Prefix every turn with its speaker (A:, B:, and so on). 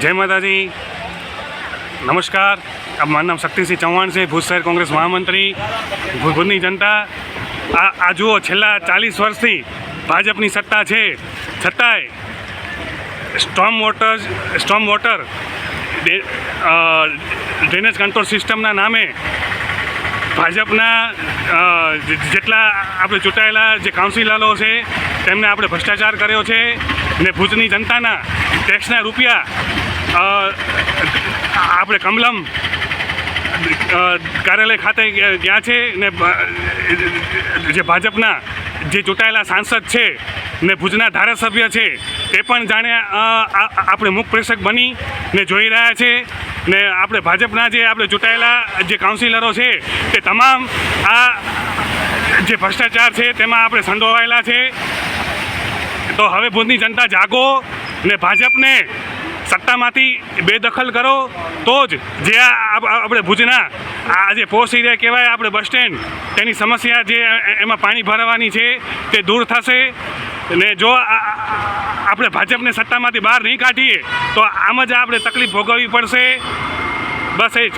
A: જય માતાજી, નમસ્કાર. મારું નામ શક્તિસિંહ ચૌહાણ છે, ભુજ શહેર કોંગ્રેસ મહામંત્રી. ભુજની જનતા આ જુઓ, છેલ્લા 40 વર્ષથી ભાજપની સત્તા છે, છતાંય સ્ટોમ વોટર ડ્રેનેજ કંટ્રોલ સિસ્ટમના નામે ભાજપના જેટલા આપણે ચૂંટાયેલા જે કાઉન્સિલરો છે તેમને આપણે ભ્રષ્ટાચાર કર્યો છે ને ભુજની જનતાના ટેક્સના રૂપિયા આપણે કમલમ કાર્યાલય ખાતે ગયા છે ને જે ભાજપના જે ચૂંટાયેલા સાંસદ છે ને ભુજના ધારાસભ્ય છે તે પણ જાણે આપણે મુખ પ્રેક્ષક બની ને જોઈ રહ્યા છે ને આપણે ભાજપના જે આપણે ચૂંટાયેલા જે કાઉન્સિલરો છે તે તમામ આ જે ભ્રષ્ટાચાર છે તેમાં આપણે સંડોવાયેલા છે. તો હવે ભુજની જનતા જાગો ને ભાજપને સત્તામાંથી બેદખલ કરો, તો જ જે આપણે ભુજના આ જે પોસ્ટ એરિયા કહેવાય આપણે બસ સ્ટેન્ડ, તેની સમસ્યા જે એમાં પાણી ભરાવાની છે તે દૂર થશે. ને જો આપણે ભાજપને સત્તામાંથી બહાર નહીં કાઢીએ તો આમ જ આપણે તકલીફ ભોગવવી પડશે. બસ એ જ.